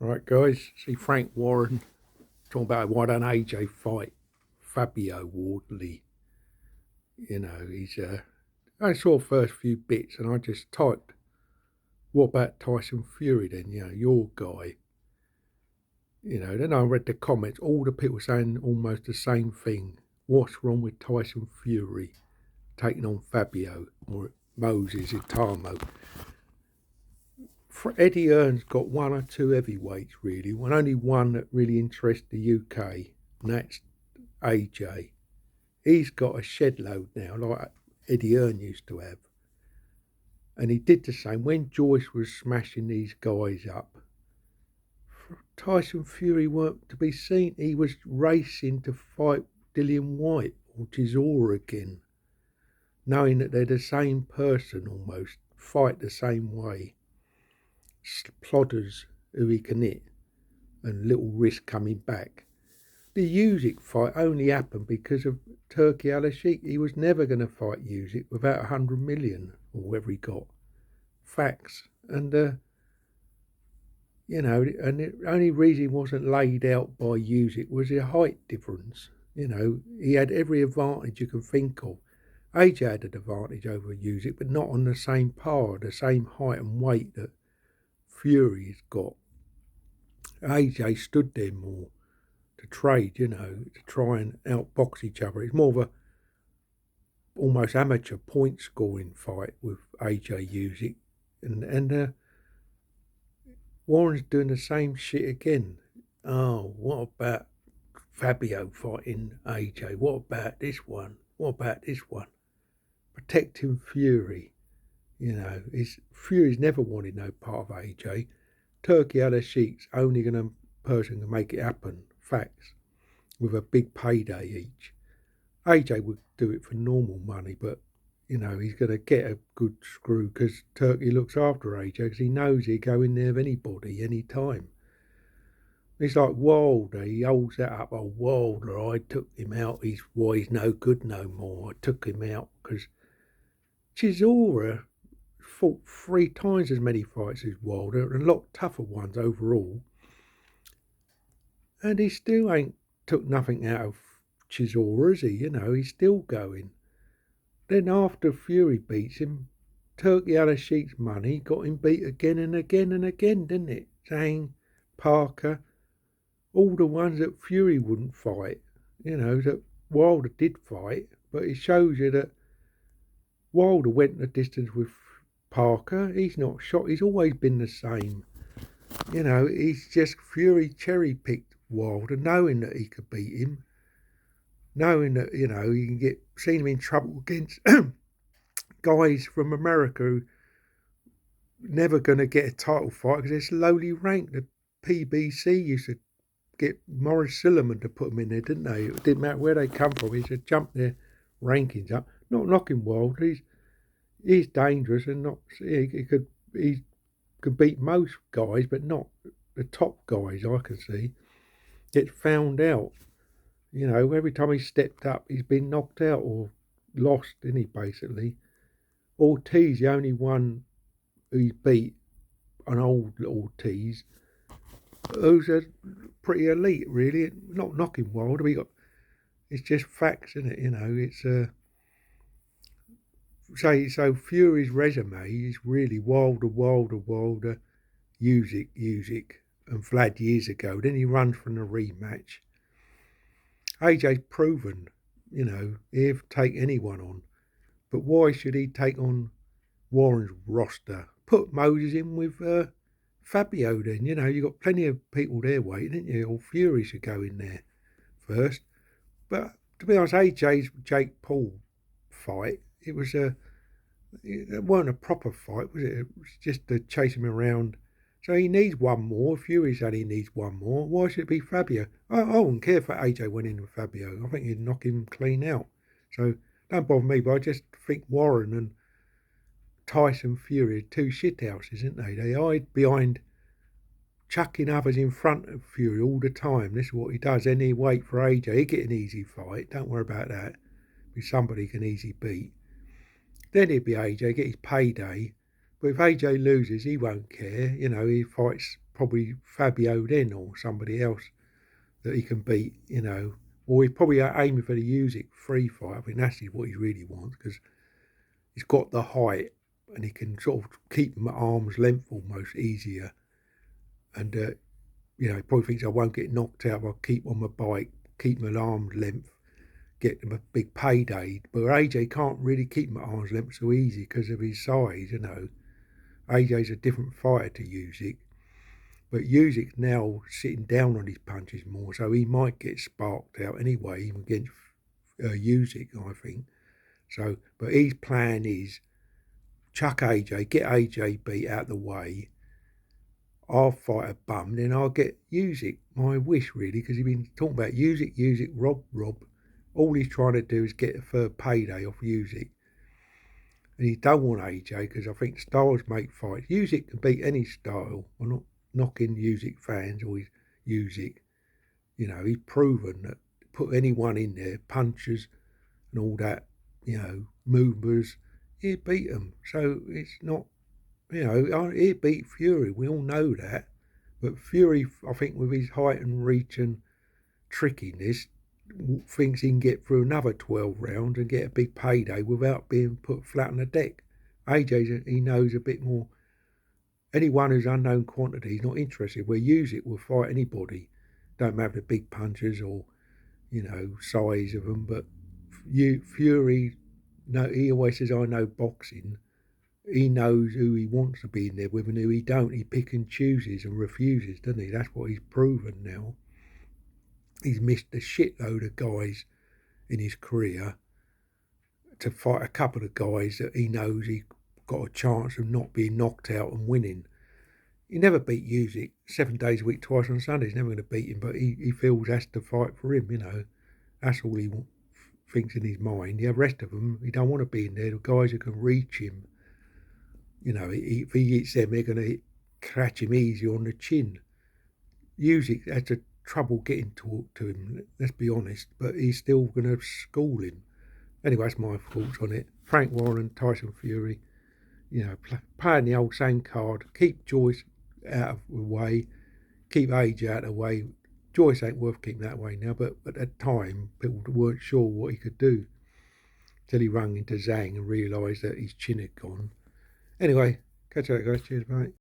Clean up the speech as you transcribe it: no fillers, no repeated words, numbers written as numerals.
Right, guys, see Frank Warren talking about why don't AJ fight Fabio Wardley. I saw the first few bits and I just typed, what about Tyson Fury then? Your guy. Then I read the comments, all the people saying almost the same thing. What's wrong with Tyson Fury taking on Fabio or Moses Itamo? Eddie Hearn's got one or two heavyweights really, only one that really interests the UK, and that's AJ. He's got a shed load now, like Eddie Hearn used to have. And he did the same when Joyce was smashing these guys up. Tyson Fury weren't to be seen. He was racing to fight Dillian Whyte or Chisora again, knowing that they're the same person almost, fight the same way. Plodders who he can hit and little risk coming back. The Usyk fight only happened because of Turki Al Sheikh. He was never going to fight Usyk without 100 million or whatever he got. Facts. And, and the only reason he wasn't laid out by Usyk was the height difference. He had every advantage you can think of. AJ had an advantage over Usyk, but not on the same par, the same height and weight that Fury's got. AJ stood there more to trade, to try and outbox each other. It's more of a almost amateur point scoring fight with AJ Usyk, and Warren's doing the same shit again. Oh, what about Fabio fighting AJ? What about this one? What about this one? Protecting Fury. Fury's never wanted no part of AJ. Turki Al Sheikh's only person can make it happen. Facts. With a big payday each. AJ would do it for normal money, but he's going to get a good screw because Turkey looks after AJ because he knows he'll go in there with anybody, any time. It's like Wilder, he holds that up. Oh, Wilder, I took him out. He's no good no more. I took him out because Chisora fought 3 times as many fights as Wilder and a lot tougher ones overall. And he still ain't took nothing out of Chisora, is he? He's still going. Then after Fury beats him, Turki Al Sheikh's money got him beat again and again and again, didn't it? Zhang, Parker, all the ones that Fury wouldn't fight, that Wilder did fight, but it shows you that Wilder went the distance with Parker. He's not shot, he's always been the same. He's just Fury cherry-picked Wilder, knowing that he could beat him, knowing that, he can seen him in trouble against guys from America who never going to get a title fight because they're lowly ranked. The PBC used to get Morris Silliman to put them in there, didn't they? It didn't matter where they come from. He used to jump their rankings up. Not knocking Wilder. He's dangerous and he could beat most guys, but not the top guys I can see. Gets found out. Every time he stepped up, he's been knocked out or lost, isn't he, basically? Ortiz, the only one who's beat, an old Ortiz, who's a pretty elite, really. Not knocking Wilder, but it's just facts, isn't it? So Fury's resume is really Wilder, Usyk, and Vlad years ago. Then he runs from the rematch. AJ's proven, he'll take anyone on. But why should he take on Warren's roster? Put Moses in with Fabio then, you've got plenty of people there waiting, haven't you? Or Fury should go in there first. But to be honest, AJ's Jake Paul fight, it weren't a proper fight, was it? It was just to chase him around. So he needs one more. Fury said he needs one more. Why should it be Fabio? I wouldn't care if AJ went in with Fabio. I think he'd knock him clean out. So don't bother me, but I just think Warren and Tyson Fury are 2 shithouses, isn't they? They hide behind chucking others in front of Fury all the time. This is what he does. Then he wait for AJ. He'll get an easy fight. Don't worry about that. Be somebody he can easily beat. Then he'd be AJ, get his payday. But if AJ loses, he won't care. He fights probably Fabio then or somebody else that he can beat, you know. Or he's probably aiming for the Usyk free fight. I think that's what he really wants because he's got the height and he can sort of keep him at arm's length almost easier. And, you know, he probably thinks I won't get knocked out if I keep on my bike, keep him at arm's length, get him a big payday. But AJ can't really keep him at arm's length so easy because of his size, you know. AJ's a different fighter to Usyk. But Usyk's now sitting down on his punches more, so he might get sparked out anyway, even against Usyk, I think. So, but his plan is chuck AJ, get AJ beat out the way. I'll fight a bum, then I'll get Usyk. My wish, really, because he's been talking about Usyk, Rob. All he's trying to do is get a third payday off Usyk. And he don't want AJ because I think styles make fights. Usyk can beat any style. We're not knocking Usyk fans or his Usyk. You know, he's proven that put anyone in there, punchers and all that, you know, movers, he'd beat them. So it's not, you know, he'd beat Fury. We all know that. But Fury, I think, with his height and reach and trickiness, thinks he can get through another 12 rounds and get a big payday without being put flat on the deck. AJ, he knows a bit more. Anyone who's unknown quantity is not interested. Where Usyk will fight anybody. Don't matter the big punches or, you know, size of them. But Fury, no, he always says, I know boxing. He knows who he wants to be in there with and who he don't. He pick and chooses and refuses, doesn't he? That's what he's proven now. He's missed a shitload of guys in his career to fight a couple of guys that he knows he got a chance of not being knocked out and winning. He never beat Usyk 7 days a week, twice on Sunday. He's never going to beat him, but he feels that's to fight for him, you know. That's all he thinks in his mind. The rest of them, he don't want to be in there. The guys who can reach him, you know, if he hits them, they're going to catch him easy on the chin. Usyk has a trouble getting to him, let's be honest, but he's still going to school him. Anyway, that's my thoughts on it. Frank Warren, Tyson Fury, you know, playing the old same card. Keep Joyce out of the way, keep AJ out of the way. Joyce ain't worth keeping that way now, but at that time, people weren't sure what he could do till he rung into Zhang and realised that his chin had gone. Anyway, catch you later, guys. Cheers, mate.